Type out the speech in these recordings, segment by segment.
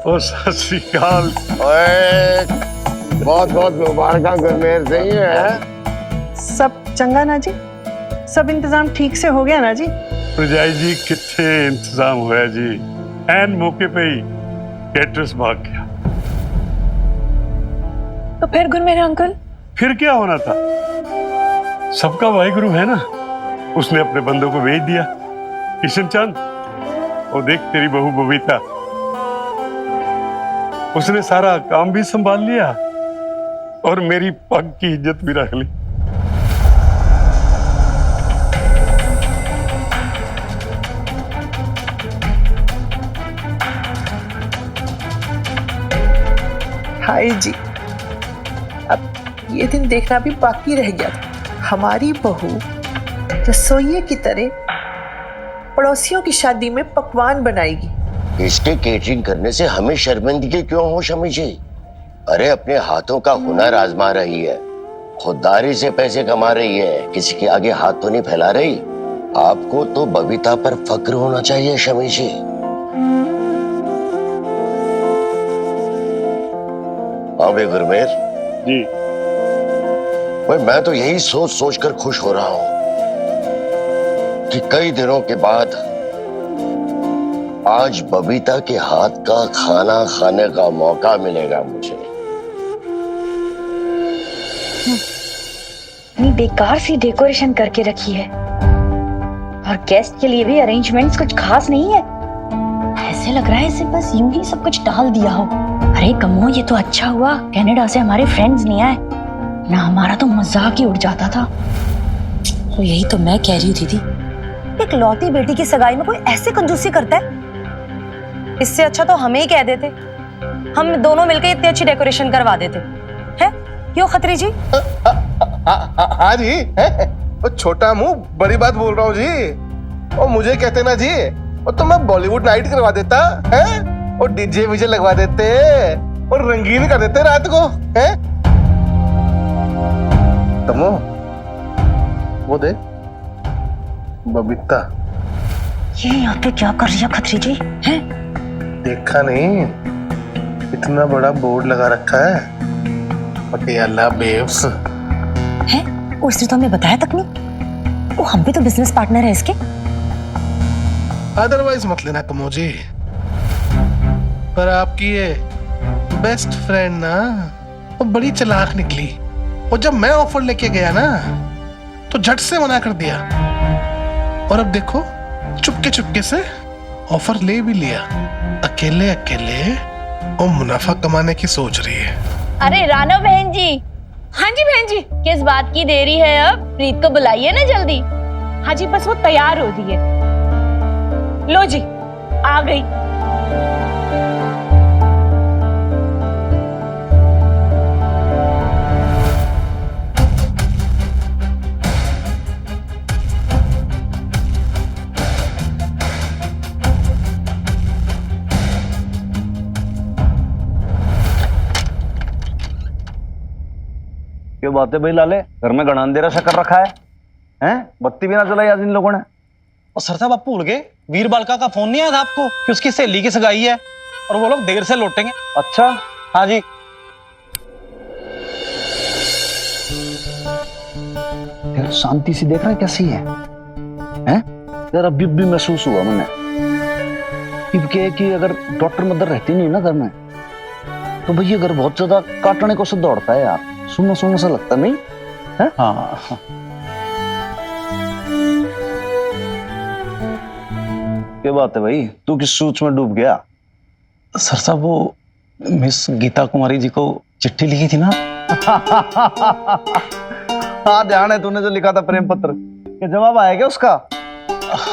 ओ सत श्री अकाल। ओए, बहुत बहुत मुबारक गुरमेर सही है। सब चंगा ना जी? सब इंतजाम ठीक से हो गया ना जी? प्रजाई जी कितने इंतजाम होया जी, एन मौके पे ही कैटरस भाग गया। तो फिर गुरमेर अंकल? फिर क्या होना था, सबका वाहिगुरु है ना, उसने अपने बंदों को भेज दिया। किशन चंद, वो देख तेरी बहू बबीता, उसने सारा काम भी संभाल लिया और मेरी पग की इज्जत भी रख ली। हाय जी, अब ये दिन देखना भी बाकी रह गया था। हमारी बहू रसोइये की तरह पड़ोसियों की शादी में पकवान बनाएगी। इसके केटरिंग करने से हमें शर्मिंदगी क्यों हो शमी जी? अरे अपने हाथों का हुनर आजमा रही है, खुददारी से पैसे कमा रही है, किसी के आगे हाथ तो नहीं फैला रही। आपको तो बबीता पर फक्र होना चाहिए शमी जी। हाँ बे गुरमेर जी भाई, मैं तो यही सोच सोच कर खुश हो रहा हूं कि कई दिनों के बाद आज बबीता के हाथ का खाना खाने का मौका मिलेगा मुझे। इतनी बेकार सी डेकोरेशन करके रखी है और गेस्ट के लिए भी अरेंजमेंट्स कुछ खास नहीं है। ऐसे लग रहा है इसे बस यूं ही सब कुछ डाल दिया हो। अरे कमो, ये तो अच्छा हुआ कनाडा से हमारे फ्रेंड्स नहीं आए, ना हमारा तो मजाक ही उड़ जाता था। तो यही तो मैं कह रही थी दीदी, एक लौती बेटी की सगाई में कोई ऐसे कंजूसी करता है? इससे अच्छा तो हमें ही कह देते, हम दोनों मिलकर इतनी अच्छी डेकोरेशन करवा देते हैं। क्यों खत्री जी? हाँ जी, वो छोटा मुंह बड़ी बात बोल रहा हूँ जी। और मुझे कहते ना जी, वो तो मैं बॉलीवुड नाइट करवा देता है, और डीजे वीजे लगवा देते और रंगीन कर देते रात को है। तमो, वो दे बबीता। ये यहाँ पे क्या कर रही है खत्री जी? हैं? देखा नहीं, इतना बड़ा बोर्ड लगा रखा है, पटियाला बेब्स हैं? उसने तो हमें बताया तक नहीं। वो हम भी तो बिजनेस पार्टनर है इसके। अदरवाइज मत लेना कमो जी, पर आपकी ये बेस्ट फ्रेंड ना वो बड़ी चालाक निकली। और जब मैं ऑफर लेके गया ना तो झट से मना कर दिया, और अब देखो चुपके चुपके से ऑफर ले भी लिया। अकेले अकेले और मुनाफा कमाने की सोच रही है। अरे रानो बहन जी। हाँ जी बहन जी। किस बात की देरी है, अब प्रीत को बुलाइए ना जल्दी। हाँ जी, बस वो तैयार हो रही है। लो जी, आ गई। क्या बात है भाई लाले, घर में घना अंधेरा सा कर रखा है? हैं? बत्ती भी ना जलाई आज इन लोगों ने। और सर साहब आप भूल गए, वीर बालका का फोन नहीं आया था आपको कि उसकी सहेली की सगाई है और वो लोग देर से लौटेंगे। अच्छा, हाँ जी। यार शांति से देख रहा है कैसी है? हैं? यार अभी भी महसूस हुआ मैंने कि अगर डॉक्टर मदर रहती नहीं ना घर में तो भैया घर बहुत ज्यादा काटने को से दौड़ता है यार। सुनो सुनो सा लगता नहीं है? हाँ क्या बात है भाई, तू किस सोच में डूब गया? सर साहब वो मिस गीता कुमारी जी को चिट्ठी लिखी थी ना। हाँ ध्यान है, तूने जो लिखा था प्रेम पत्र, क्या जवाब आया क्या उसका?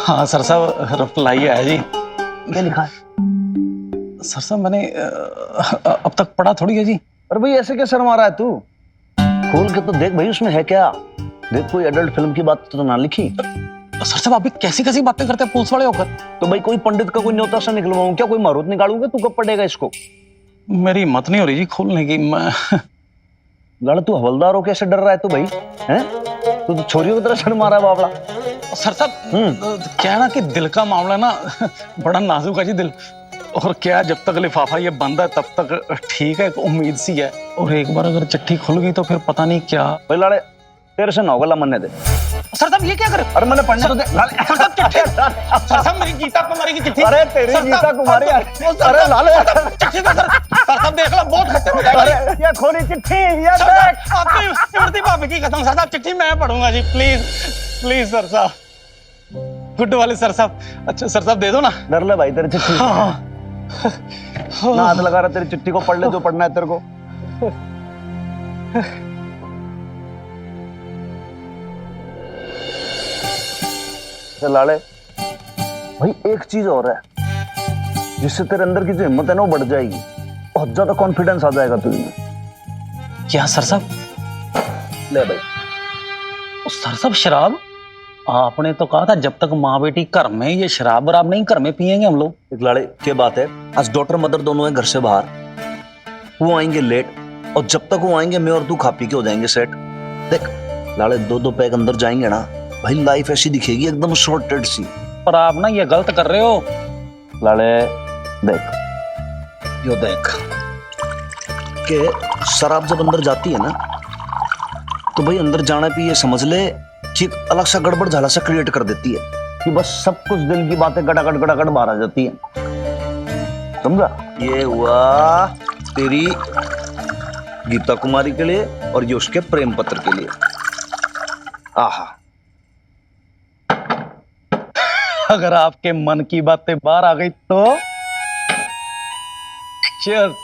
हाँ सर साहब, रिप्लाई आया जी। क्या लिखा है? सर साहब मैंने अब तक पढ़ा थोड़ी है जी। अरे भाई ऐसे क्या शर्मा रहा है तू? खोल के तो देख भाई, उसमें है क्या? देख, कोई एडल्ट फिल्म की बात तो ना लिखी। सर साहब अभी कैसी कैसी बातें करते हैं पुलिस वाले होकर। तो भाई कोई पंडित का कोई न्योता सा निकलवाऊं क्या? कोई मारूत निकालूंगा? तू कब पढ़ेगा इसको? मेरी हिम्मत नहीं हो रही जी खोलने की। मैं लड़, तू हवलदार हो कैसे डर रहा है तू भाई? हैं? तू तो छोरियों की तरह शर्मा रहा है बावड़ा। सर साहब क्या है ना कि दिल का मामला ना बड़ा नाजुक है जी दिल। और क्या, जब तक लिफाफा ये बंद है तब तक ठीक है, एक उम्मीद सी है। और एक बार अगर चिट्ठी खुल गई तो फिर पता नहीं क्या। भाई लाले तेरे से नौगला मनने दे। सर साहब ये क्या कर, अरे मैंने पढ़ने तो दे। सर साहब चिट्ठी, सर साहब मेरी गीता कुमारी की चिट्ठी। अरे तेरी सर साहब, गीता कुमारी, अरे लाले चिट्ठी तो सर साहब देख लो, बहुत खतरे हो जाएगा। अरे ये खोली चिट्ठी, ये सर देख। साहब आपकी इमरती भाभी की कसम, सर साहब चिट्ठी मैं पढ़ूंगा जी, प्लीज प्लीज सर साहब, गुड वाले सर साहब। अच्छा सर साहब दे दो ना। डर ले भाई तेरी चिट्ठी। हाँ ना हाथ लगा रहा, तेरी चिट्ठी को पढ़ ले जो पढ़ना है तेरे को। तो लाले भाई एक चीज और है जिससे तेरे अंदर की जो हिम्मत है ना वो बढ़ जाएगी, बहुत ज्यादा कॉन्फिडेंस आ जाएगा तुझ में। क्या सर साहब? ले भाई। सर साहब शराब, आपने तो कहा था जब तक माँ बेटी घर में, ये शराब वराब नहीं घर में पियेंगे हम लोग। एक लाड़े क्या बात है, आज डॉटर मदर दोनों हैं घर से बाहर, वो आएंगे लेट, और जब तक वो आएंगे मैं और तू खा पी के हो जाएंगे सेट। देख लाड़े 2-2 पैक अंदर जाएंगे ना भाई, लाइफ ऐसी दिखेगी एकदम शॉर्टेड सी। पर आप ना ये गलत कर रहे हो लाड़े। देख यो देख कि शराब जब अंदर जाती है ना तो भाई अंदर जाने पे ये समझ ले कि एक अलग सा गड़बड़ झाला सा क्रिएट कर देती है कि बस सब कुछ दिल की बातें गड़ागड़ बाहर आ जाती है, समझा? ये हुआ तेरी गीता कुमारी के लिए और ये उसके प्रेम पत्र के लिए। आहा, अगर आपके मन की बातें बाहर आ गई तो चीयर्स।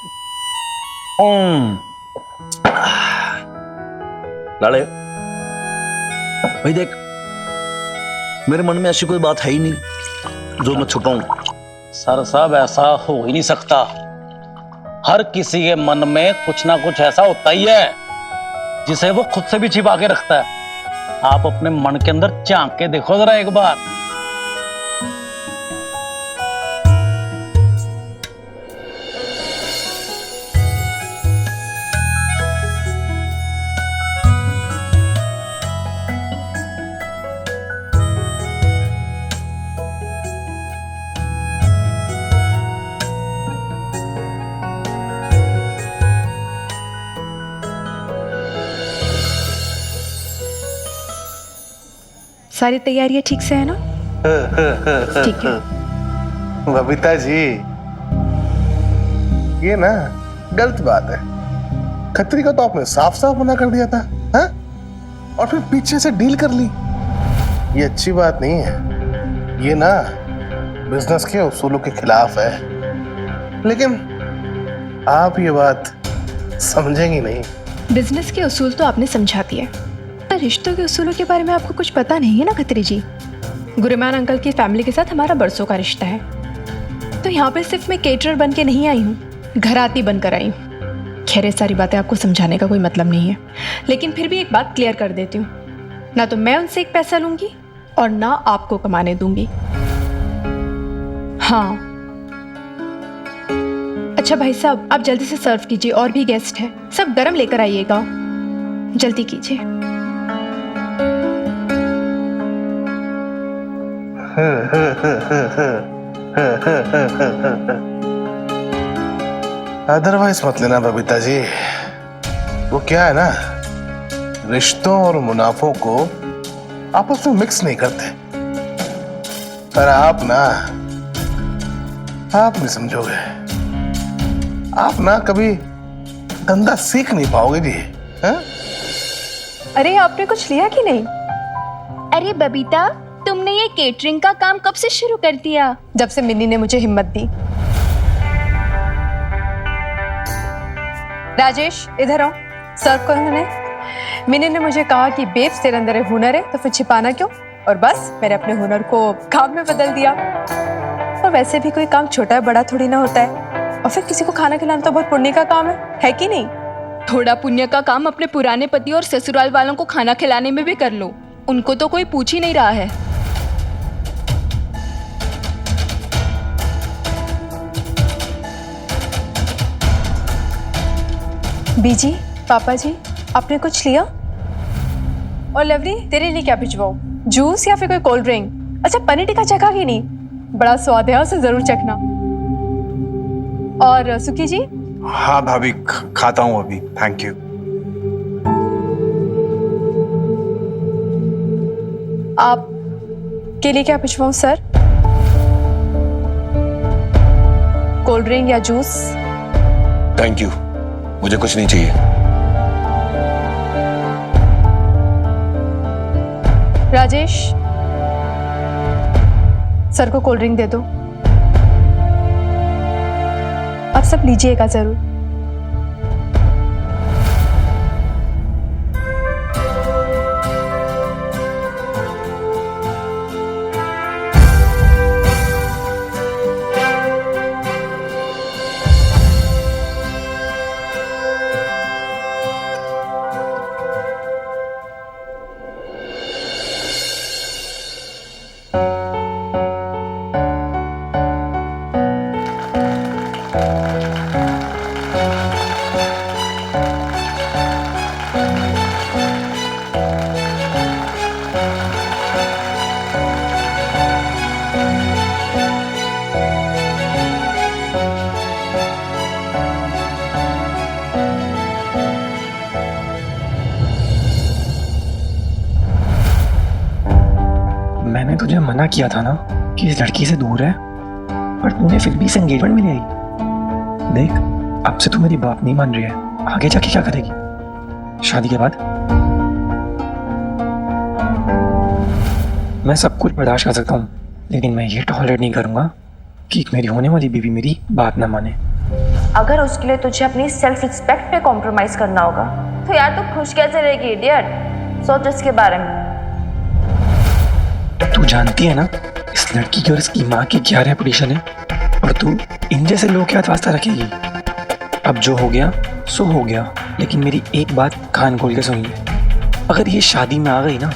लाले भाई देख मेरे मन में ऐसी कोई बात है ही नहीं जो मैं छुपाऊं। सर साहब ऐसा हो ही नहीं सकता, हर किसी के मन में कुछ ना कुछ ऐसा होता ही है जिसे वो खुद से भी छिपा के रखता है। आप अपने मन के अंदर झांक के देखो जरा एक बार। सारी तैयारियां ठीक से है ना? ठीक है। बबीता जी ये ना गलत बात है, खत्री का तो आपने साफ साफ मना कर दिया था, हाँ? और फिर पीछे से डील कर ली, ये अच्छी बात नहीं है, ये ना बिजनेस के उसूलों के खिलाफ है। लेकिन आप ये बात समझेंगी नहीं। बिजनेस के उसूल तो आपने समझा दिए, पर रिश्तों के उसूलों के बारे में आपको कुछ पता नहीं है ना खत्री जी। गुरुमान अंकल की फैमिली के साथ हमारा बरसों का रिश्ता है, तो यहाँ पे सिर्फ मैं केटरर बन के नहीं आई हूँ, घराती बनकर आई हूँ। खैर ये सारी बातें आपको समझाने का कोई मतलब नहीं है, लेकिन फिर भी एक बात क्लियर कर देती हूँ, ना तो मैं उनसे एक पैसा लूंगी और ना आपको कमाने दूंगी। हाँ अच्छा भाई साहब, आप जल्दी से सर्व कीजिए, और भी गेस्ट है, सब गरम लेकर आइएगा, जल्दी कीजिए। अदरवाइज मत लेना बबीता जी, वो क्या है ना, रिश्तों और मुनाफों को आपस में मिक्स नहीं करते। पर आप ना, आप नहीं समझोगे, आप ना कभी धंधा सीख नहीं पाओगे जी। हाँ? अरे आपने कुछ लिया कि नहीं? अरे बबीता, तुमने ये केटरिंग का काम कब से शुरू कर दिया? जब से मिन्नी ने मुझे हिम्मत दी। राजेश इधर आओ, सर्व करो उन्हें। मिन्नी ने मुझे कहा कि बेब्स तेरे अंदर हुनर है तो फिर छिपाना क्यों, और बस मैंने अपने हुनर को काम में बदल दिया। और वैसे भी कोई काम छोटा बड़ा थोड़ी ना होता है, और फिर किसी को खाना खिलाना तो बहुत पुण्य का काम है कि नहीं? थोड़ा पुण्य का काम अपने पुराने पति और ससुराल वालों को खाना खिलाने में भी कर लो, उनको तो कोई पूछ ही नहीं रहा है। बीजी, पापा जी, आपने कुछ लिया? और लवली, तेरे लिए क्या भिजवाऊं, जूस या फिर कोई कोल्ड ड्रिंक? अच्छा पनीर टिक्का चखा कि नहीं? बड़ा स्वाद है, उसे जरूर चखना। और सुखी जी? हाँ भाभी, खाता हूँ अभी, थैंक यू। आप के लिए क्या भिजवाऊं सर? कोल्ड ड्रिंक या जूस? थैंक यू, मुझे कुछ नहीं चाहिए। राजेश, सर को कोल्ड ड्रिंक दे दो। आप सब लीजिएगा जरूर। मैंने तुझे मना किया था ना कि इस लड़की से दूर है, पर तूने फिर भी इस एंगेजमेंट में ले आई। देख, अब से तू मेरी बात नहीं मान रही है, आगे जाके क्या करेगी शादी के बाद? मैं सब कुछ बर्दाश्त कर सकता हूँ, लेकिन मैं ये टॉलरेट नहीं करूँगा कि मेरी होने वाली बीवी मेरी बात ना माने। अगर उसके लिए तुझे अपनी सेल्फ रिस्पेक्ट पे कॉम्प्रोमाइज करना होगा तो यार तू खुश कैसे रहेगी इडियट? सोच इसके बारे में। तू जानती है ना इस लड़की की और इसकी माँ की क्या रेपुटेशन है, और तू इन जैसे लोगों के हाथ वास्ता रखेगी। अब जो हो गया सो हो गया, लेकिन मेरी एक बात कान खोल के सुन ले, अगर ये शादी में आ गई ना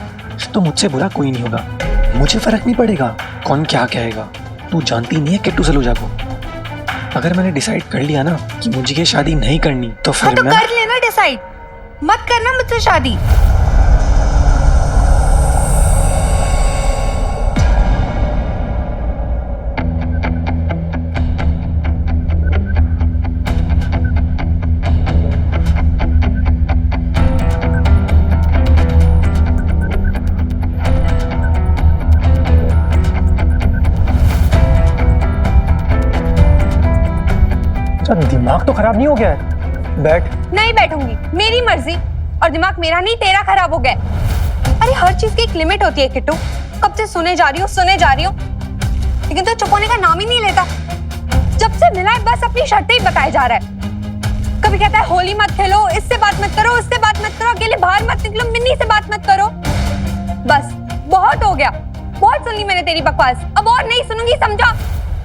तो मुझसे बुरा कोई नहीं होगा, मुझे फर्क नहीं पड़ेगा कौन क्या कहेगा। तू जानती नहीं है किट्टू सलूजा को। अगर मैंने डिसाइड कर लिया ना कि मुझे ये शादी नहीं करनी तो फिर तो मैं कर लेना डिसाइड, मत करना मुझसे शादी। दिमाग तो खराब नहीं हो गया है? बैठ। नहीं बैठूंगी, मेरी मर्जी, और दिमाग मेरा नहीं तेरा खराब हो गया। अरे हर चीज की एक लिमिट होती है किट्टू। कब से सुने जा रही हूँ, लेकिन तो चुप होने का नाम ही नहीं लेता। जब से मिला है बस अपनी शर्तें ही बताए जा रहा है। कभी कहता है होली मत खेलो, इससे बात मत करो, उससे बात मत करो, अकेले बाहर मत निकलो, मिन्नी से बात मत करो। बस बहुत हो गया, बहुत सुन ली मैंने तेरी बकवास, अब और नहीं सुनूंगी, समझा?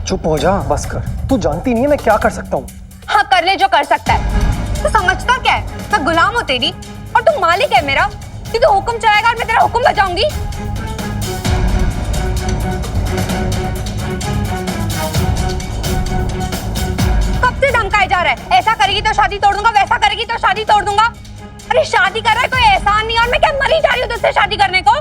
चुप हो जा, बस कर। तू जानती नहीं है मैं क्या कर सकता हूँ। हाँ कर ले जो कर सकता है। तू समझता क्या है, मैं गुलाम हूँ तेरी और तू मालिक है मेरा, कि तू हुक्म चलाएगा और मैं तेरा हुक्म बजाऊंगी। कब से धमकाए जा रहा है, ऐसा करेगी तो शादी तोड़ दूंगा, वैसा करेगी तो शादी तोड़ दूंगा। अरे शादी कर रहा है कोई एहसान नहीं, और मैं क्या मरी जा रही हूँ तुझसे शादी करने को?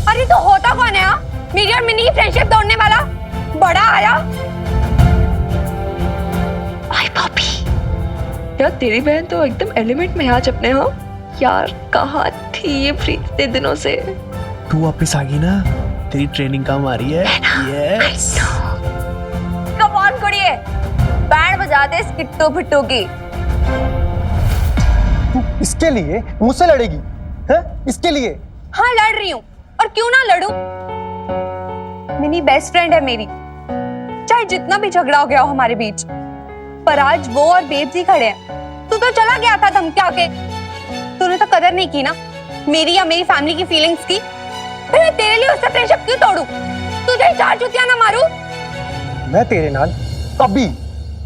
अरे तो होता कौन है? मेरी और मिनी की फ्रेंडशिप तोड़ने वाला बड़ा आया। आई पापी, यार तेरी बहन तो एकदम एलिमेंट में आज अपने। हाँ यार, कहाँ थी ये प्रीत इतने दिनों से? तू वापस आ गई ना, तेरी ट्रेनिंग काम आ रही है। यस कम ऑन कुड़िए, बैंड बजा दे इस किट्टू फिट्टू की। तू इसके लिए मुझसे लड़ेगी है? इसके लिए? हाँ लड़ रही हूँ, और क्यों ना लड़ूं? मिनी बेस्ट फ्रेंड है मेरी, चाहे जितना भी झगड़ा हो गया हो हमारे बीच, पर आज वो और बेब जी खड़े हैं। तू तो चला गया था धमका के, तूने तो कदर नहीं की ना मेरी या मेरी फैमिली की फीलिंग्स की। फिर मैं तेरे लिए उससे फ्रेंडशिप क्यों तोड़ूं? तुझे चार जुतियां ना मारूं? मैं तेरे नाल अभी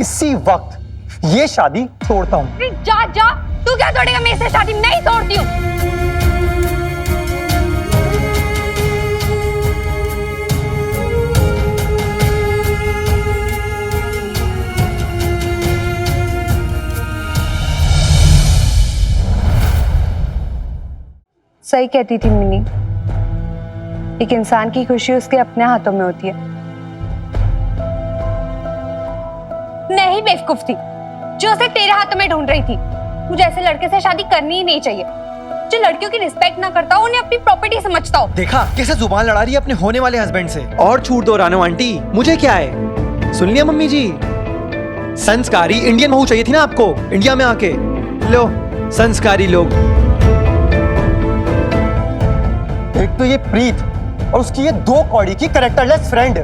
इसी वक्त ये शादी तोड़ता हूँ। जा जा, तू क्या तोड़ेगा मेरे से शादी? मैं ही तोड़ती हूँ। सही कहती थी मिनी, एक इंसान की खुशी उसके अपने हाथों में होती है। नहीं बेवकूफ थी जो उसे तेरे हाथों में ढूंढ रही थी। मुझे ऐसे लड़के से शादी करनी ही नहीं चाहिए जो लड़कियों की रिस्पेक्ट ना करता हो, उन्हें अपनी प्रॉपर्टी समझता हो। देखा कैसे जुबान लड़ा रही है अपने होने वाले हस्बैंड से। और छूट दो रानो आंटी, मुझे क्या है। सुन लिया मम्मी जी, संस्कारी इंडियन बहू चाहिए थी ना आपको इंडिया में आके। लो संस्कारी लोग। एक तो ये प्रीत और उसकी ये 2 कौड़ी की कैरेक्टरलेस फ्रेंड।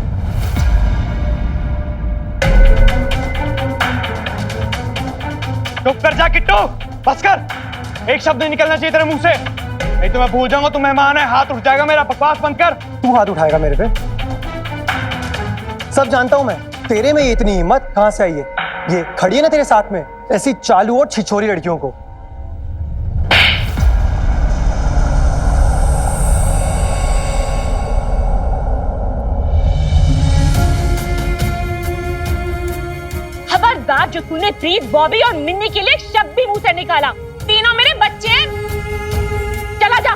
चुप कर जा किट्टू, बस कर। एक शब्द नहीं निकलना चाहिए तेरे मुंह से, नहीं तो मैं भूल जाऊंगा तू मेहमान है, हाथ उठ जाएगा मेरा। बकवास बंद कर। तू हाथ उठाएगा मेरे पे? सब जानता हूं मैं, तेरे में इतनी हिम्मत कहां से आई है? ये खड़ी है ना तेरे साथ में ऐसी चालू और छिछोरी लड़कियों को। खबरदार जो तूने प्रीत, बॉबी और मिन्नी के लिए एक शब्द भी मुंह से निकाला। तीनों मेरे बच्चे हैं। चला जा।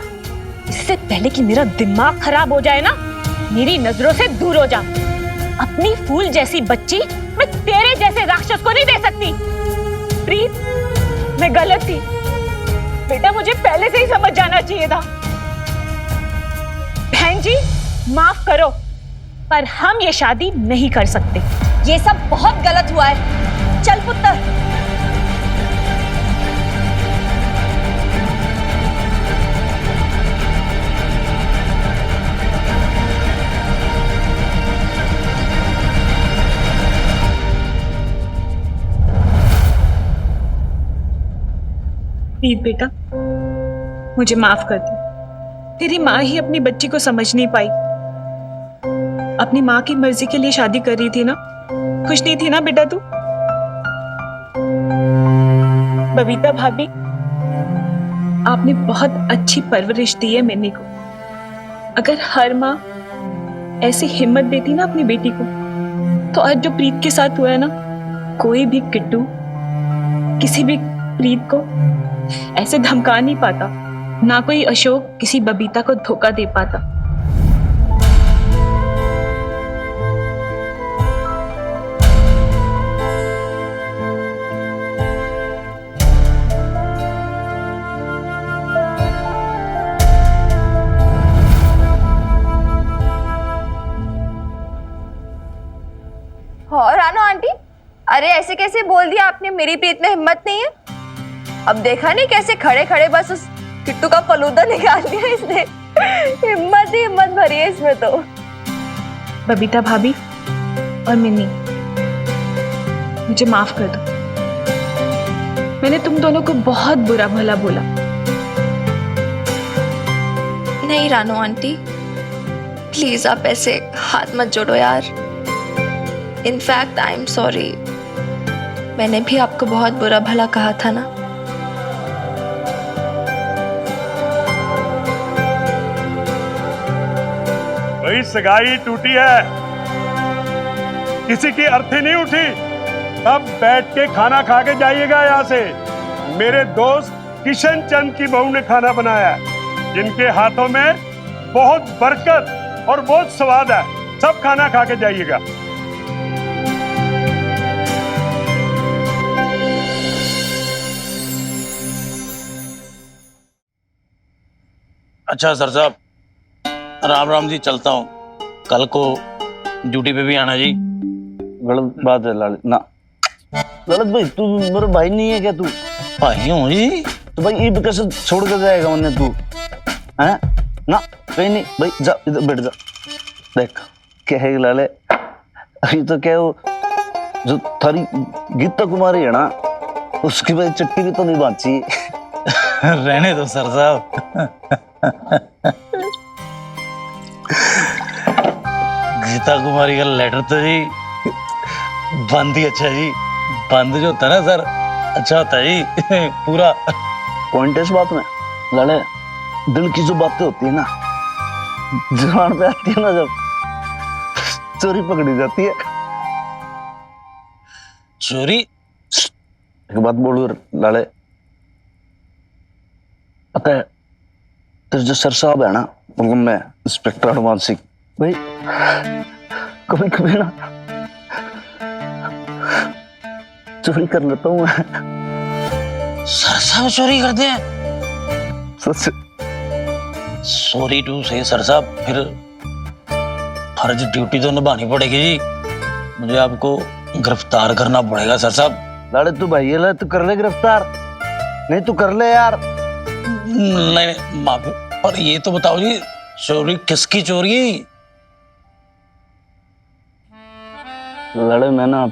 इससे पहले कि मेरा दिमाग खराब हो जाए ना, मेरी नजरों से दूर हो जा। अपनी फूल जैसी बच्ची मैं तेरे जैसे राक्षस को नहीं दे सकती। प्रीत, मैं गलत थी बेटा, मुझे पहले से ही समझ जाना चाहिए था। बहन जी माफ करो, पर हम ये शादी नहीं कर सकते। ये सब बहुत गलत हुआ है। चल पुत्र। प्रीत बेटा, मुझे माफ कर दे। तेरी माँ ही अपनी बच्ची को समझ नहीं पाई। अपनी माँ की मर्जी के लिए शादी कर रही थी ना। खुश नहीं थी ना बेटा तू? बबीता भाभी, आपने बहुत अच्छी परवरिश दी है मिन्नी को। अगर हर माँ ऐसी हिम्मत देती ना अपनी बेटी को, तो आज जो प्रीत के साथ हुआ है ना, कोई भी किट्टू किसी भी प्रीत को ऐसे धमका नहीं पाता, ना कोई अशोक किसी बबीता को धोखा दे पाता। और रानो आंटी, अरे ऐसे कैसे बोल दिया आपने? मेरी प्रीत में हिम्मत नहीं है। अब देखा नहीं कैसे खड़े खड़े बस उस किट्टू का फलूदा निकाल दिया इसने। हिम्मत ही हिम्मत भरी है इसमें तो। बबीता भाभी और मिन्नी, मुझे माफ कर दो। मैंने तुम दोनों को बहुत बुरा भला बोला। नहीं रानो आंटी, प्लीज आप ऐसे हाथ मत जोड़ो यार। इनफैक्ट आई एम सॉरी, मैंने भी आपको बहुत बुरा भला कहा था ना। भाई सगाई टूटी है, किसी की अर्थी नहीं उठी। अब बैठ के खाना खा के जाइएगा यहाँ से। मेरे दोस्त किशन चंद की बहू ने खाना बनाया है, जिनके हाथों में बहुत बरकत और बहुत स्वाद है। सब खाना खा के जाइएगा। अच्छा सर साहब, राम राम जी, चलता हूँ। कल को ड्यूटी पे भी आना जी। गलत बात है ललित ना। ललित भाई तू मेरा भाई नहीं है क्या? तू भाई हूँ जी। तो भाई ईद कैसे छोड़ के जाएगा मैंने? तू है ना? कहीं नहीं भाई, जा इधर बैठ जा। देख क्या है लाले, अभी तो क्या वो जो थारी गीता कुमारी है ना, उसकी भाई चट्टी भी तो नहीं बांची। रहने दो सर साहब। गीता कुमारी का लेटर तो जी बंद ही अच्छा जी। बंद जो होता है ना सर, अच्छा होता है जी। पूरा पॉइंट है इस बात में लाले। दिल की जो बातें होती है ना, जुबान पे आती है ना, जब चोरी पकड़ी जाती है। चोरी? एक बात बोलू लाले, पता है तेरे जो सर साहब है ना, मतलब मैं इंस्पेक्टर हनुमान सिंह भाई, कभी कभी ना चोरी कर लेता हूँ मैं। सर साहब चोरी करते हैं? सच? सॉरी टू से सर साहब, फिर फर्ज ड्यूटी तो निभानी पड़ेगी जी। मुझे आपको गिरफ्तार करना पड़ेगा सर साहब। लाड़े तू भाई ले, तू कर ले गिरफ्तार, नहीं तू कर ले यार। नहीं माफी, पर ये तो बताओ जी, चोरी किसकी चोरी है? लड़े मैं ना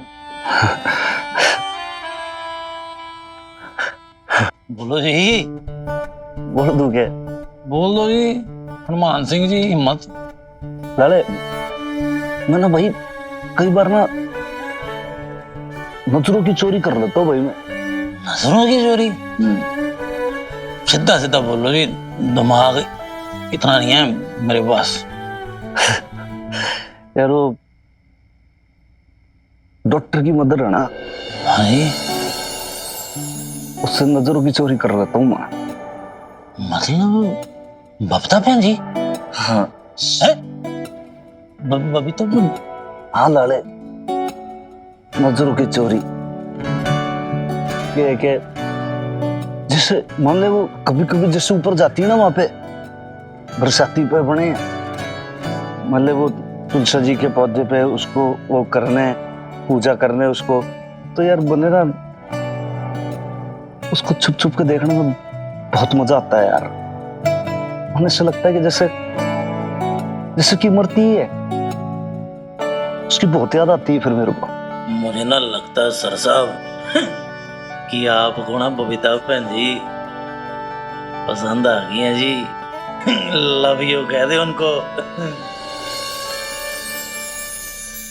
बोलो जी। बोल दूं क्या? बोल दो जी। हनुमान सिंह जी हिम्मत। लड़े मैं ना भाई कई बार ना नजरों की चोरी कर लेता हूँ भाई मैं। नजरों की चोरी? सीधा सीधा बोलो जी, दिमाग इतना नहीं है मेरे पास। यार वो डॉक्टर की मदर है ना, हाँ जी, उससे नजरों की चोरी कर लेता हूँ मैं। मतलब बबीता बहन जी? हाँ। बबीता? हाँ लाले, नजरों की चोरी ये है कि जैसे मान ले वो कभी कभी जैसे ऊपर जाती है ना, वहां पे बरसाती पे बने, मान ले वो तुलसी जी के पौधे पे उसको वो करने, पूजा करने उसको, तो यार बने ना उसको छुप छुप के देखने में बहुत मजा आता है यार। हमें ऐसा लगता है कि जैसे जैसे कि मरती है, उसकी बहुत याद आती है फिर मेरे को। मुझे ना लगता है सर साहब कि आपको ना बबीता बहन जी पसंद आ गई है जी। लव यू कह दे उनको।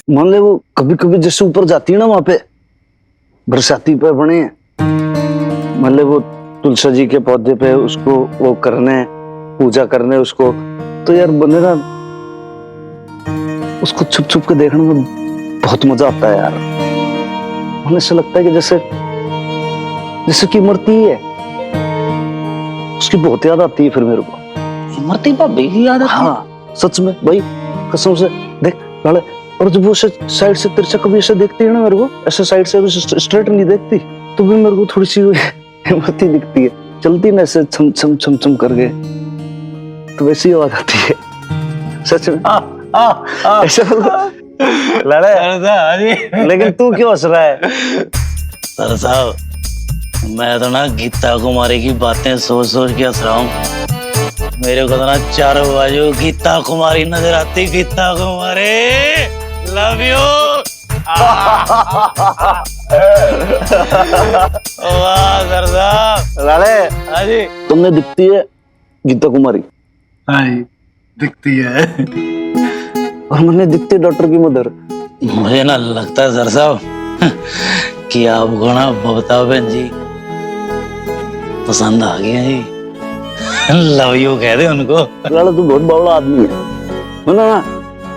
मान ले वो कभी कभी जैसे ऊपर जाती है ना, वहां पे बरसाती पे बने, मान ले वो तुलसी जी के पौधे पे उसको वो करने, पूजा करने उसको, तो यार बने ना उसको छुप छुप के देखने में बहुत मजा आता है यार। हमें ऐसा लगता है कि जैसे जैसे कि मरती है, उसकी बहुत याद आती है फिर मेरे को। मरती भाभी की याद आती है? हाँ सच में भाई, कसम से देख लाले, और जब वो साइड से तिरछा कभी ऐसे देखती है ना मेरे को, ऐसे साइड से स्ट्रेट नहीं देखती, तो भी मेरे को थोड़ी सी हिम्मत ही दिखती है, चलती ना ऐसे छम छम छम छम करके, तो वैसी आवाज आती है सच में। ऐसे लड़े, लेकिन तू क्यों हंस रहा है? सर साहब मैं तो ना गीता कुमारी की बातें सोच सोच के हंस रहा हूँ। मेरे को तो ना चारों बाजू गीता कुमारी नजर आती। Geeta Kumari love you. वाह सर साहब। लाले हाँ जी, तुमने दिखती है गीता कुमारी। हाँ दिखती है। और मैंने दिखती है डॉक्टर की मदर। मुझे ना लगता है सर साहब कि आपको ना बबीता बहन जी पसंद आ गई है जी। लव यू कह दे उनको। लाला तू बहुत बावड़ा आदमी है। मैंने ना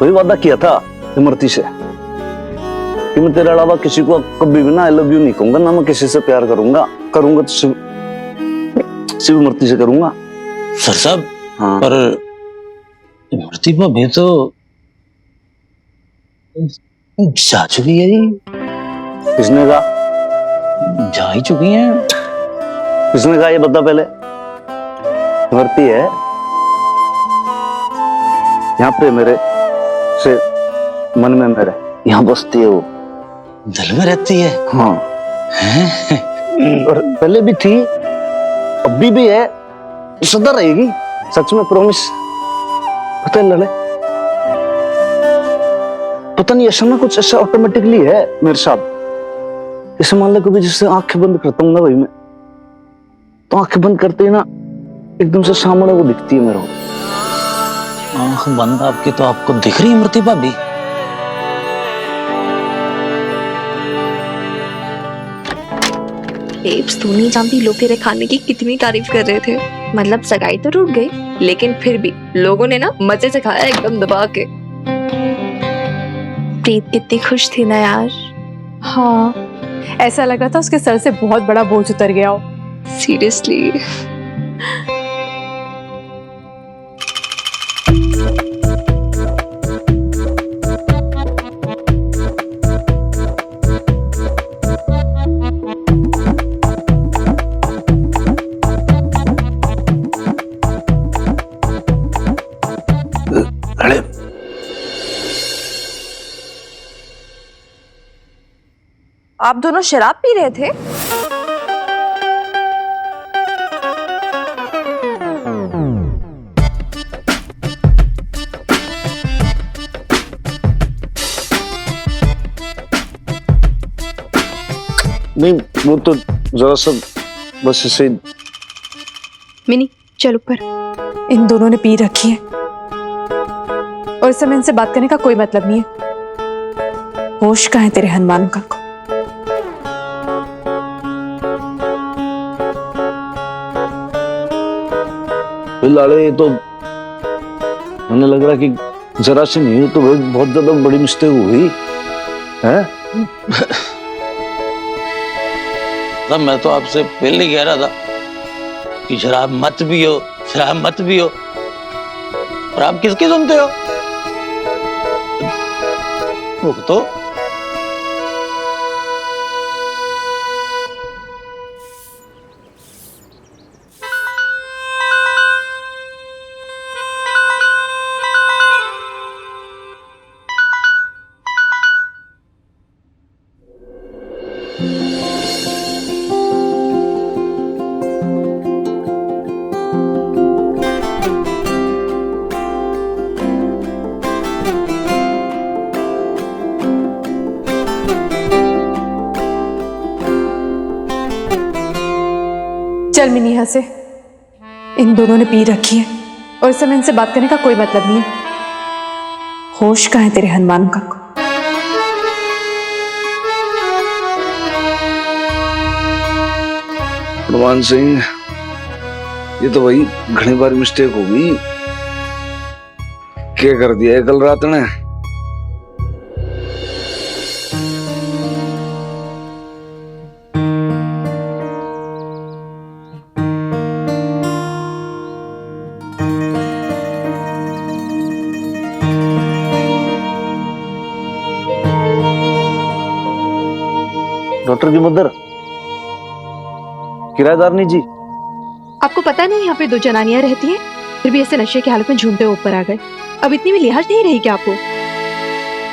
वही वादा किया था इमरती से कि मैं तेरे अलावा किसी को कभी भी ना आई लव यू नहीं कहूंगा, ना मैं किसी से प्यार करूंगा तो सिर्फ इमरती से करूंगा। सर साहब हाँ। पर इमरती भाभी तो जा चुकी है जी। किसने कहा? जा ही चुकी है। किसने कहा ये बता पहले? इमरती है यहाँ पे मेरे से मन में, मेरे यहाँ बसती है, वो दिल में रहती है। हाँ और पहले भी थी, अभी भी है, सदा रहेगी। सच में प्रॉमिस। पता है लड़े, पता नहीं ऐसा ना कुछ ऐसा ऑटोमेटिकली है मेरे साथ। जैसे मान लो कभी जैसे आंखें बंद करता हूँ ना भाई मैं, तो आंखें बंद करते ही ना एकदम से सामने वो दिखती है मेरे को। आंख बंद आपकी तो आपको दिख रही है इमरती भाभी? बेब्स, तू नहीं जानती लोग तेरे खाने की कितनी तारीफ कर रहे थे। मतलब सगाई तो टूट गई, लेकिन फिर भी लोगों ने ना मजे से खाया, एकदम दबा के। प्रीत कितनी खुश थी ना यार। हाँ, ऐसा लग रहा था उसके सर से बहुत बड़ा बोझ उतर गया हो। सीरियसली। आप दोनों शराब पी रहे थे? नहीं, वो तो जरा सा बस इसे। मिनी चल ऊपर। इन दोनों ने पी रखी है और इस समय इनसे बात करने का कोई मतलब नहीं है। होश कहाँ है तेरे हनुमान अंकल को? लाले, ये तो हमें लग रहा कि जरा सी नहीं तो बहुत ज्यादा बड़ी मिस्टेक हो गई है। तब मैं तो आपसे पहले कह रहा था कि शराब मत पियो, शराब मत पियो, और आप किसकी सुनते हो? वो तो चल मिनी यहाँ से। इन दोनों ने पी रखी है और इस समय इनसे बात करने का कोई मतलब नहीं है। होश कहाँ है तेरे हनुमान अंकल को? हनुमान सिंह, ये तो भाई घनी बार मिस्टेक हो गई। क्या कर दिया है कल रात ने? डॉक्टर की मदर, किराएदार नहीं जी। आपको पता नहीं यहाँ पे दो जनानियां रहती हैं, फिर भी ऐसे नशे की हालत में झूमते ऊपर आ गए। अब इतनी भी लिहाज नहीं रही क्या आपको?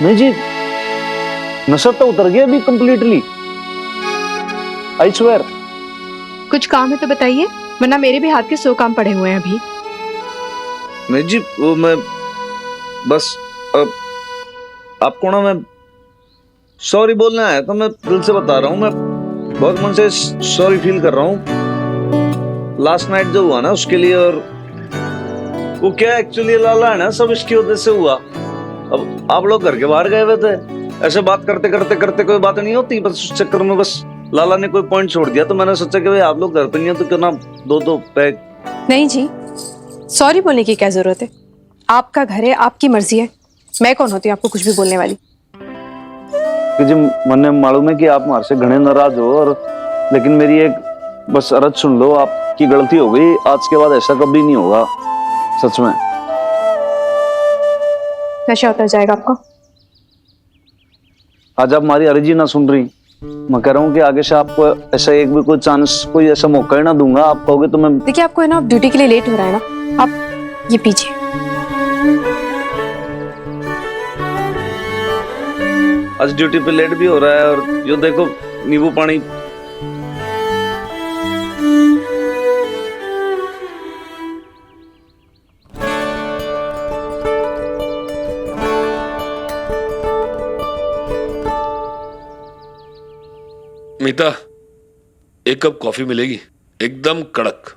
नहीं जी, नशा तो उतर गया अभी कंप्लीटली, आई स्वेयर। कुछ काम है तो बताइए, वरना मेरे भी हाथ के 100 काम पड़े हुए हैं अभी। नहीं जी, वो मैं बस आपको ना, मैं सॉरी बोलने आया था। मैं दिल से बता रहा हूँ, मैं बहुत मन से सॉरी फील कर रहा हूँ लास्ट नाइट जो हुआ ना उसके लिए। और वो क्या एक्चुअली लाला है ना, सब इसकी वजह से हुआ। अब आप लोग घर के बाहर गए हुए थे, ऐसे बात करते करते करते कोई बात नहीं होती, बस उस चक्कर में बस लाला ने कोई पॉइंट छोड़ दिया, तो मैंने सोचा कि भाई आप लोग घर पे नहीं हो तो क्यों ना दो पैक। नहीं जी, सॉरी बोलने की क्या जरूरत है? आपका घर है, आपकी मर्जी है, मैं कौन होती हूँ आपको कुछ भी बोलने वाली? जी मैंने मालूम है कि आप हमारे से घने नाराज हो, और लेकिन मेरी एक बस अर्ज सुन लो, आपकी गलती हो गई, आज के बाद ऐसा कभी नहीं होगा, सच में। नशा उतर जाएगा आपको। आज आप हमारी अर्जी ना सुन रही, मैं कह रहा हूँ कि आगे से आपको ऐसा एक भी कोई चांस, कोई ऐसा मौका ही ना दूंगा। आप कहोगे तो मैं। देखिए आपको है ना, ड्यूटी के लिए लेट हो रहा है ना, आप ये पीजिए। आज ड्यूटी पे लेट भी हो रहा है, और यो देखो नींबू पानी। मीता, एक कप कॉफी मिलेगी, एकदम कड़क।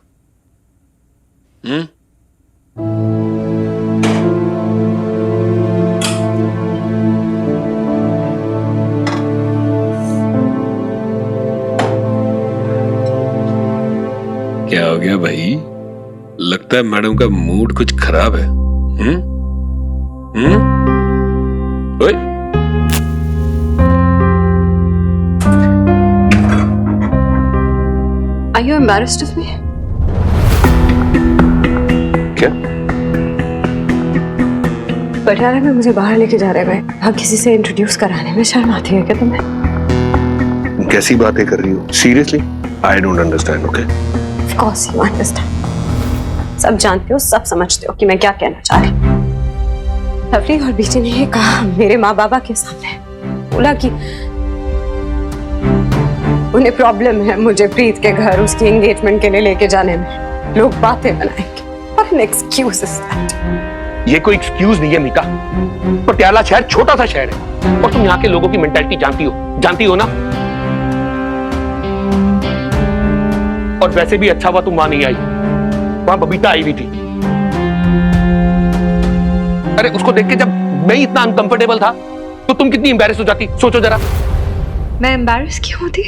क्या हो गया भाई? लगता है मैडम का मूड कुछ खराब है। ओए, Are you embarrassed of me? क्या? पटियाला में मुझे बाहर लेके जा रहे हैं, आप किसी से इंट्रोड्यूस कराने में शर्म आती है क्या तुम्हें? कैसी बातें कर रही हो? Seriously, I don't understand. Okay, Of course you understand. सब जानते हो, सब समझते हो कि मैं क्या कहना चाह रही हूँ। लवली और बीटी ने ये कहा मेरे माँ बाबा के सामने, बोला कि उन्हें प्रॉब्लम है मुझे प्रीत के घर उसकी एंगेजमेंट के लिए लेके जाने में। लोग बातें बनाएंगे। What an excuse is that? ये कोई एक्सक्यूज नहीं है मीता। पटियाला शहर छोटा सा शहर है और तुम यहाँ के लोगों की मेंटालिटी जानती हो ना। और वैसे भी अच्छा हुआ तुम वहां नहीं आई, वहां बबीता आई हुई थी। अरे उसको देख के जब मैं इतना अनकंफर्टेबल था तो तुम कितनी एम्बैरेस हो जाती, सोचो जरा। मैं एम्बैरेस क्यों होती?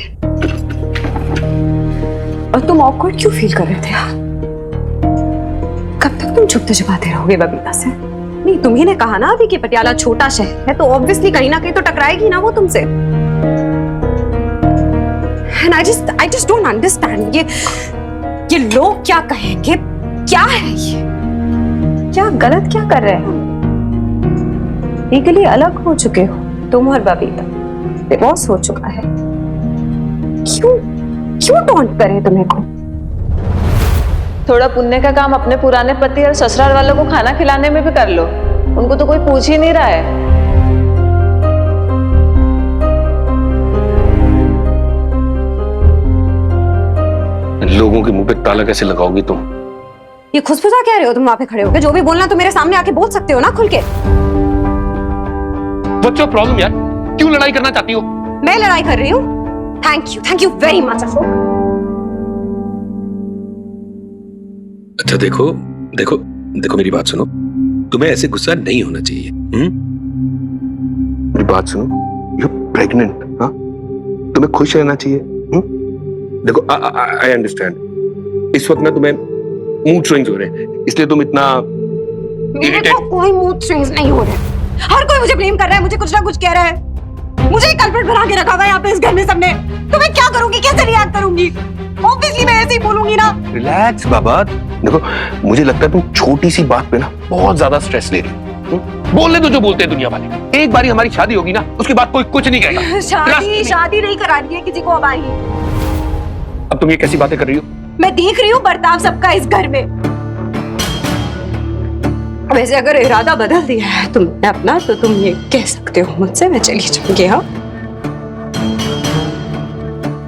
और तुम ऑकवर्ड क्यों फील कर रहे थे? कब तक तुम छुपते छुपाते रहोगे बबीता से? नहीं, तुम्ही ने कहा ना अभी कि पटियाला छोटा शहर है तो ऑब्वियसली कहीं ना कहीं तो टकराएगी ना वो तुमसे। And I just don't understand ये लोग क्या कहेंगे? क्या है ये? क्या गलत क्या कर रहे हैं? लीगली अलग हो चुके हो तुम और बबीता, डिवोर्स हो चुका है। क्यों टॉन्ट करे तुम्हें को? थोड़ा पुण्य का काम अपने पुराने पति और ससुराल वालों को खाना खिलाने में भी कर लो, उनको तो कोई पूछ ही नहीं रहा है। लोगों के मुंह पे ताला कैसे लगाओगी तुम? ये खुशबुसा कह रहे हो तुम वहां पे खड़े होकर? जो भी बोलना तो मेरे सामने आके बोल सकते हो ना खुल के। What's your problem यार? क्यों लड़ाई करना चाहती हो? मैं लड़ाई कर रही हूँ? Thank you very much Ashok. अच्छा देखो मेरी बात सुनो, तुम्हें ऐसे गुस्सा नहीं होना चाहिए। मेरी बात सुनो, यू प्रेग्नेंट, हाँ? तुम्हें खुश रहना चाहिए। देखो आई अंडरस्टैंड, इस वक्त ना तुम्हें मूड स्विंग्स हो रहे हैं, इसलिए तुम इतना मेरे को कोई मूड स्विंग्स नहीं हो रहे। हर कोई मुझे ब्लेम कर रहा है, मुझे कुछ ना कुछ कह रहा है, मुझे एक कल्प्रिट बना के रखा हुआ है यहाँ पे इस घर में सबने। तो मैं क्या करूंगी, कैसे रिएक्ट करूंगी? ऑब्वियसली मैं ऐसे ही बोलूंगी ना। रिलैक्स बाबा, देखो मुझे लगता है तुम छोटी सी बात पे ना बहुत ज्यादा स्ट्रेस ले रही हो। बोलने दो जो बोलते हैं दुनिया वाले। एक बारी हमारी शादी होगी ना, उसके बाद कोई कुछ नहीं कहेगा। शादी नहीं करानी है किसी को अब आई। अब तुम ये कैसी बातें कर रही हो? मैं देख रही हूँ बर्ताव सबका इस घर में। वैसे अगर इरादा बदल दिया है तुमने अपना तो तुम ये कह सकते हो मुझसे, मैं चली जाऊंगी। हाँ,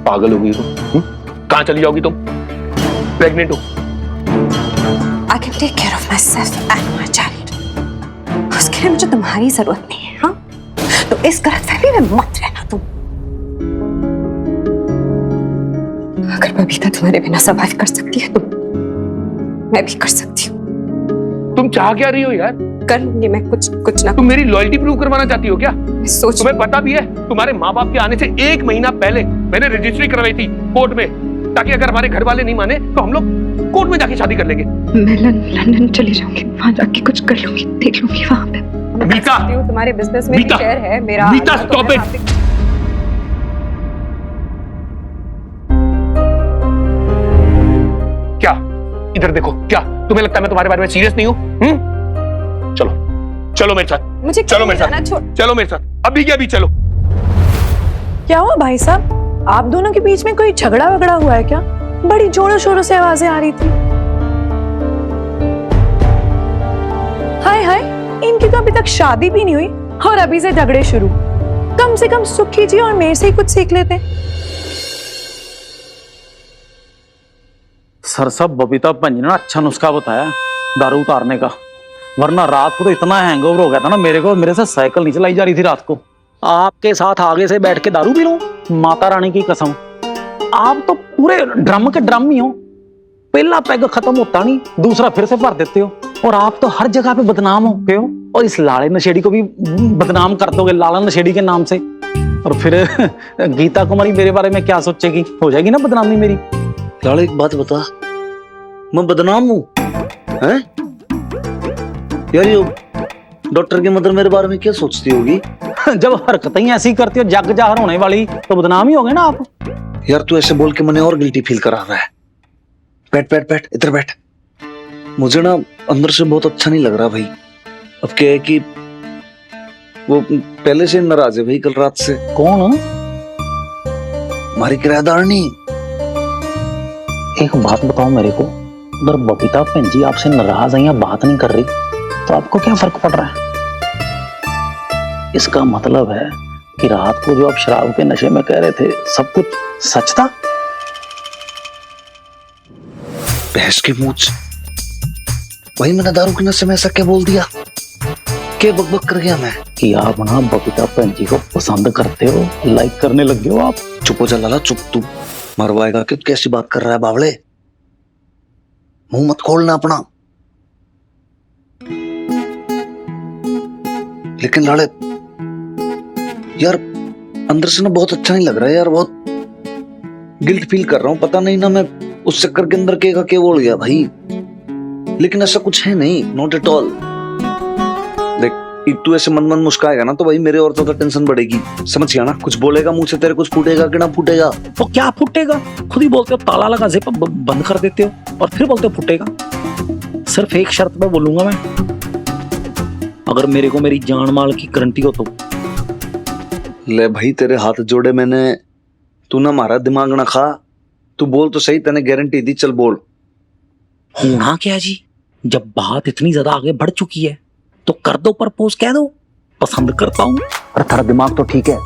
पागल हो गई तुम? कहाँ चली जाओगी तुम? प्रेग्नेंट हो। I can take care of myself and my child. उसके लिए मुझे तुम्हारी जरूरत नहीं है। हाँ, तो इस गलतफहमी में मत रहना तुम। अगर बबीता तुम्हारे बिना सर्वाइव कर सकती है तो मैं भी कर सकती हूँ। तुम चाह क्या रही हो यार? कर लूंगी मैं कुछ ना। तुम मेरी लॉयल्टी प्रूव करवाना चाहती हो क्या? सोच, तुम्हें पता भी है तुम्हारे माँ बाप के आने से 1 महीना पहले मैंने रजिस्ट्री करवाई थी कोर्ट में, ताकि अगर हमारे घर वाले नहीं माने तो हम लोग कोर्ट में जाके शादी कर लेंगे। मैं लंदन चली जाऊंगी, वहां जाके कुछ कर लूंगी, देख लूंगी वहां पे। मीता, तुम्हारे बिजनेस में शेयर है मेरा। मीता स्टॉप इट। क्या इधर देखो, क्या तुम्हें लगता है मैं तुम्हारे बारे में सीरियस नहीं हूँ? चलो मेरे साथ, मुझे चलो मेरे साथ, चलो मेरे साथ, अभी के अभी चलो। क्या हुआ भाई साहब, आप दोनों के बीच में कोई झगड़ा वगड़ा हुआ है क्या? बड़ी जोरों शोरों से आवाजें आ रही थी। हाय हाय, इनकी तो अभी तक शादी भी नहीं हुई और अभी से झगड़े शुरू। कम से कम सुख कीजिए और मेरे से ही कुछ सीख लेते हैं। सर साहब, बबीता भैन जी ने अच्छा नुस्खा बताया दारू उतारने का, वरना रात को तो इतना हैंगओवर हो गया था ना मेरे से साइकिल नहीं चलाई जा रही थी रात को। आपके साथ आगे से बैठ के दारू पी लूं, माता रानी की कसम। आप तो पूरे ड्रम के ड्रम ही हो, पहला पैग खत्म होता नहीं दूसरा फिर से भर देते हो, और आप तो हर जगह पे बदनाम हो गए हो, और इस लाले नशेड़ी को भी बदनाम कर दोगे लाला नशेड़ी के नाम से। और फिर गीता कुमारी मेरे बारे में क्या सोचेगी? हो जाएगी ना बदनामी मेरी। लाले एक बात बता, मैं बदनाम हूँ हैं? यार ये डॉक्टर की मदर मेरे बारे में क्या सोचती होगी? जब हरकतें ही ऐसी करती हो जग जाहिर होने वाली, तो बदनाम ही होगे ना आप। यार तू ऐसे बोल के मैंने और गिल्टी फील करा रहा है। बैठ इधर बैठ। मुझे ना अंदर से बहुत अच्छा नहीं लग रहा भाई। अब क्या है कि वो पहले से नाराज है भाई कल रात से। कौन? हमारी किराएदारनी। एक बात बताओ मेरे को, अगर बबीता भैन जी आपसे नाराज है या बात नहीं कर रही तो आपको क्या फर्क पड़ रहा है? इसका मतलब है कि रात को जो आप शराब के नशे में कह रहे थे सब कुछ सच था? भैंस की मूंछ, वही मैंने दारू के नशे में ऐसा क्या बोल दिया? क्या बकबक कर गया मैं? कि आप ना बबीता बहन जी को पसंद करते हो, लाइक करने लगे हो आप। चुप हो जा लाला, चुप। तू मरवाएगा कि कैसी बात कर रहा है बावले? मुंह मत खोलना अपना। लेकिन लाले यार, अंदर से ना बहुत अच्छा नहीं लग रहा है यार, बहुत गिल्ट फील कर रहा हूँ। पता नहीं ना मैं उस चक्कर के अंदर क्या बोल गया भाई। लेकिन ऐसा कुछ है नहीं, नॉट एट ऑल। देख, तू ऐसे मन मन मुस्काएगा ना तो भाई मेरे और ज्यादा टेंशन बढ़ेगी, समझ गया ना? कुछ बोलेगा मुंह से तेरे, कुछ फूटेगा कि ना फूटेगा? तो क्या फूटेगा? खुद ही बोलते हो ताला लगा जिप बंद कर देते हो और फिर बोलते हो फूटेगा। सिर्फ एक शर्त पे बोलूंगा मैं, अगर मेरे को मेरी जान माल की गारंटी हो तो। ले भाई तेरे हाथ जोड़े मैंने, तू ना मारा दिमाग ना खा। तू बोल तो सही, तेने गारंटी दी, चल बोल। होना क्या जी, जब बात इतनी ज्यादा आगे बढ़ चुकी है तो कर दो प्रपोज, कह दो पसंद करता हूँ। अरे तेरा दिमाग तो ठीक है,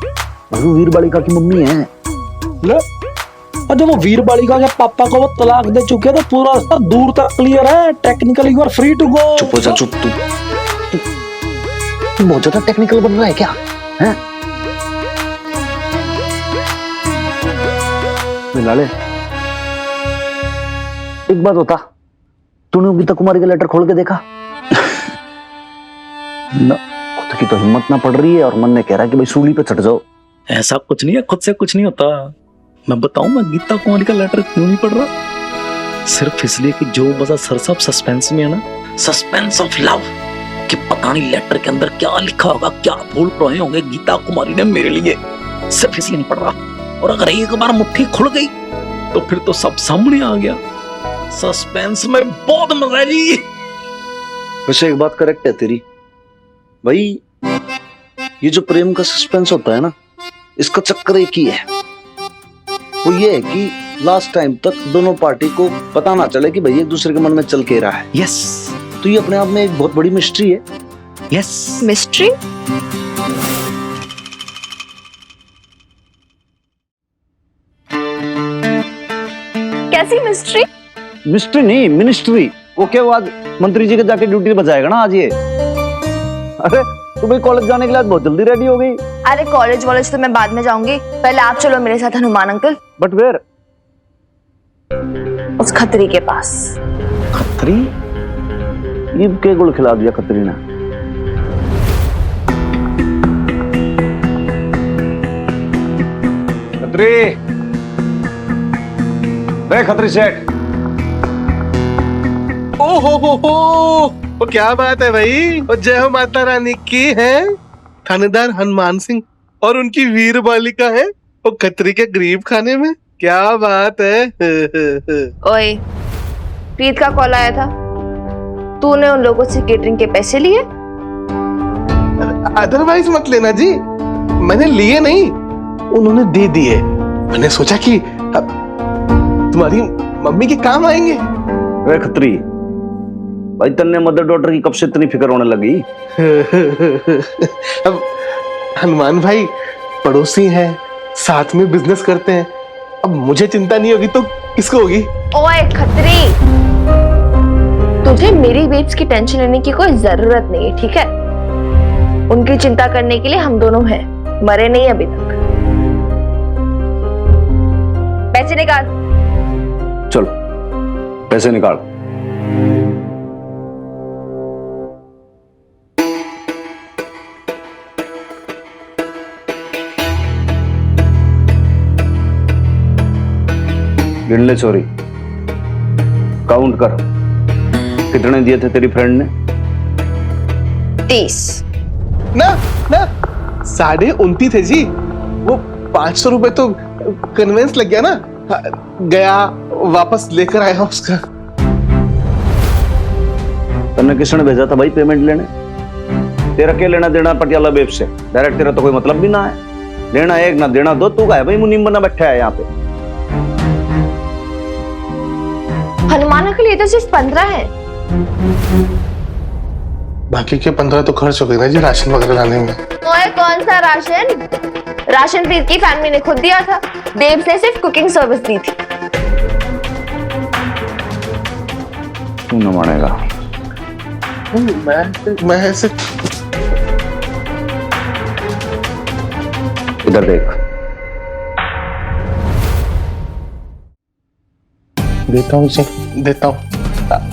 वो वीर बालिका की मम्मी है। ले, और जब वो वीर बालिका के पापा को वो तलाक दे चुके हैं तो पूरा रास्ता दूर तक क्लियर है। Technically you are free to go. चुप हो जा, चुप। तू बहुत ज्यादा टेक्निकल बन रहा है क्या? हैं? लाले, एक बात बता, तूने गीता कुमारी का लेटर खोल के देखा? न, खुद की तो हिम्मत ना पड़ रही है और मन ने कह रहा है कि भाई सूली पे चढ़ जाओ। ऐसा कुछ नहीं है, खुद से कुछ नहीं होता। मैं बताऊं मैं गीता कुमारी का लेटर क्यों नहीं पढ़ रहा? सिर्फ इसलिए कि जो मजा सरसब सस्पेंस में है ना, सस्पेंस ऑफ लव, कि पता नहीं लेटर के अंदर क्या लिखा होगा, क्या बोल रहे होंगे गीता कुमारी ने मेरे लिए। सिर्फ इसलिए नहीं पढ़ रहा। और अगर एक बार मुट्ठी खुल गई तो फिर तो सब सामने आ गया। सस्पेंस में बहुत मजा है जी। वैसे एक बात करेक्ट है तेरी भाई, ये जो प्रेम का सस्पेंस होता है ना, इसका चक्कर एक ही है, वो ये है कि लास्ट टाइम तक दोनों पार्टी को पता ना चले कि भाई एक दूसरे के मन में चल के रहा है। यस, तो ये अपने आप में एक बहुत बड़ी मिस्ट्री है। Yes, mystery? कैसी मिस्ट्री? मिस्ट्री नहीं, मिनिस्ट्री। वो क्या, वो आज मंत्री जी के जाके ड्यूटी बजाएगा ना आज ये। अरे तू भाई कॉलेज जाने के लिए बहुत जल्दी रेडी हो गई। अरे कॉलेज वॉलेज तो मैं बाद में जाऊंगी, पहले आप चलो मेरे साथ हनुमान अंकल। But where? उस खतरी के पास। खतरी? ये के गुड़ खिला दिया खतरी ने? खतरी, रे खतरी सेठ। ओ हो, वो क्या बात है भाई। और जय हो माता रानी की है। थानेदार हनुमान सिंह और उनकी वीर बालिका है वो खतरी के गरीब खाने में। क्या बात है। ओए, प्रीत का कॉल आया था, तूने उन लोगों से केटरिंग के पैसे लिए? अदरवाइज मत लेना जी, मैंने लिए नहीं, उन्होंने दे दिए। मैंने सोचा कि तुम्हारी मम्मी के काम आएंगे। वे खतरी भाई, तन्ने मदर डॉटर की कब से इतनी फिक्र होने लगी? अब हनुमान भाई पड़ोसी हैं, साथ में बिजनेस करते हैं, अब मुझे चिंता नहीं होगी तो किसको होगी? ओए खतरी, तुझे मेरी बेब्स की टेंशन लेने की कोई जरूरत नहीं है, ठीक है? उनकी चिंता करने के लिए हम दोनों हैं, मरे नहीं अभी तक। पैसे निकाल। चलो पैसे निकाल। गिन ले चोरी, काउंट कर, कितने दिए थे तेरी फ्रेंड ने? 30। ना 29.5 है जी, वो 500 रुपए तो कन्वेंस लग गया ना, गया वापस लेकर आया उसका। तुमने किसने भेजा था भाई पेमेंट लेने? तेरा क्या लेना देना पटियाला बेब से? डायरेक्ट तेरा तो कोई मतलब भी ना है। लेना एक ना देना दो, तू का है भाई मुनीम बना बैठा है यहाँ पे। हनुमान के लिए तो सिर्फ 15 है, बाकी के 15 तो खर्च हो गए ना जी राशन वगैरह लाने में। ओए कौन सा राशन? राशन प्रीत की फैमिली ने खुद दिया था। बेब्स ने सिर्फ कुकिंग सर्विस दी थी। तू न मानेगा। मैं ऐसे इधर देख। देता हूँ इसे, देता हूँ।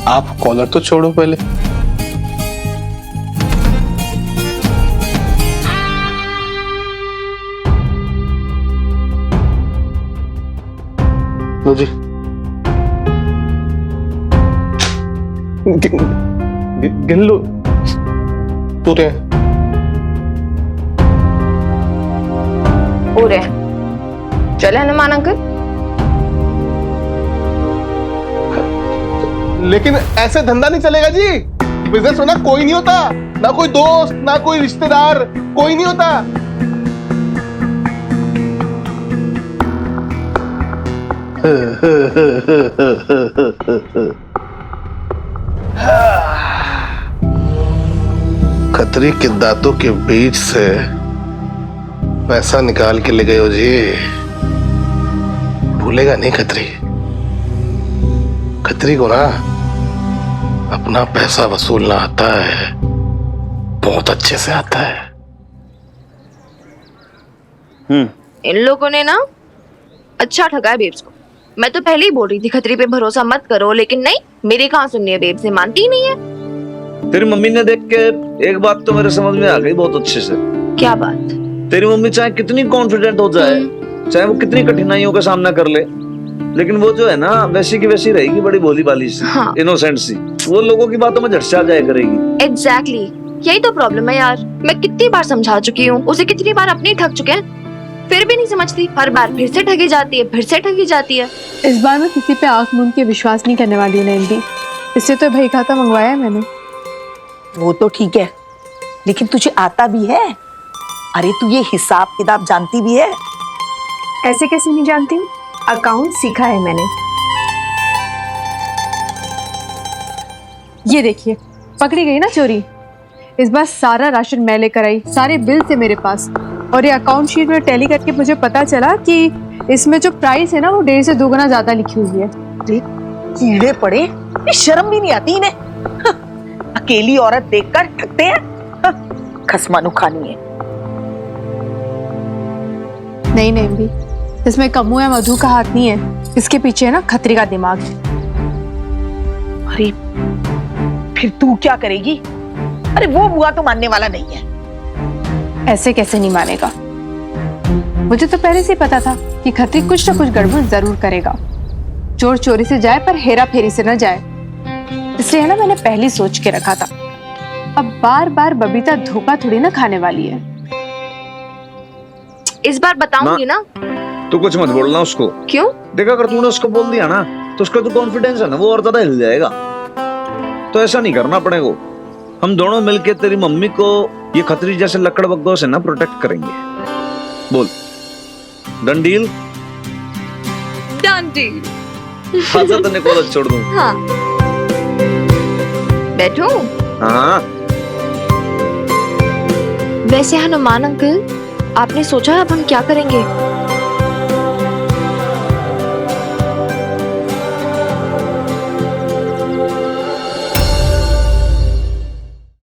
आप कॉलर तो छोड़ो पहले। लो जी। गिन लो पूरे। पूरे चले हनुमान अंकल। लेकिन ऐसे धंधा नहीं चलेगा जी। बिजनेस में ना कोई नहीं होता, ना कोई दोस्त, ना कोई रिश्तेदार, कोई नहीं होता। खतरी के दांतों के बीच से पैसा निकाल के ले गए हो जी। भूलेगा नहीं खतरी। खतरी को ना अपना पैसा वसूलना आता है, बहुत अच्छे से आता है। इन लोगों ने ना अच्छा ठगा है बेब्स को। मैं तो पहले ही बोल रही थी खतरी पे भरोसा मत करो, लेकिन नहीं, मेरी कहाँ सुननी है, बेब्स ने मानती ही नहीं है। तेरी मम्मी ने देख के एक बात तो मेरे समझ में आ गई बहुत अच्छे से। क्या बात? तेरी मम्मी चाहे कितनी कॉन्फिडेंट हो जाए, चाहे वो कितनी कठिनाइयों का सामना कर ले, लेकिन वो जो है ना वैसी की वैसी रहेगी, बड़ी भोली भाली सी, इनोसेंट सी। वो लोगों की बातों में झट से आ जाया करेगी। एग्जैक्टली, यही तो प्रॉब्लम है यार। मैं कितनी बार समझा चुकी हूँ उसे, कितनी बार अपने ठग चुके हैं, फिर भी नहीं समझती। हर बार फिर से ठगी जाती है, फिर से ठगी जाती है। इस बार मैं किसी पे आंख मूंद के विश्वास नहीं करने वाली नैंदी। इससे तो भाई खाता मंगवाया है मैंने। वो तो ठीक है, लेकिन तुझे आता भी है? अरे तू ये हिसाब किताब जानती भी है? ऐसे कैसे नहीं जानती हूँ, अकाउंट सीखा है मैंने। ये देखिए, पकड़ी गई ना चोरी। इस बार सारा राशन मैं लेकर आई, सारे बिल थे मेरे पास, और ये अकाउंट शीट में टैली करके मुझे पता चला कि इसमें जो प्राइस है ना वो 1.5 से 2 गुना ज्यादा लिखी हुई है। कीड़े पड़े, ये शर्म भी नहीं आती इन्हें। अकेली औरत देखकर ठगते हैं। खसमानू खानी है। नहीं नहीं भी, इसमें कमू या मधु का हाथ नहीं है, इसके पीछे है ना खतरी का दिमाग है। अरे फिर तू क्या करेगी? अरे वो बुआ तो मानने वाला नहीं है। ऐसे कैसे नहीं मानेगा? मुझे तो पहले से पता था कि खतरी कुछ ना कुछ गड़बड़ जरूर करेगा। चोर चोरी से जाए पर हेरा फेरी से न जाए, इसलिए है ना मैंने पहले सोच के रखा था। अब बार बार बबीता धोखा थोड़ी ना खाने वाली है। इस बार बताऊंगी ना। तू कुछ मत बोलना उसको। क्यों? देखा अगर तूने उसको बोल दिया ना तो उसका जो कॉन्फिडेंस है ना वो और ज्यादा हिल जाएगा। तो ऐसा नहीं करना अपने को। हम दोनों मिलके तेरी मम्मी को ये खतरी जैसे लकड़बग्घों से ना प्रोटेक्ट करेंगे। बोल, डन डील? Done deal. हाथ तने कॉलेज छोड़ दूं। हाँ। बैठो। हाँ। वैसे हनुमान अंकल, आपने सोचा अब हम क्या करेंगे?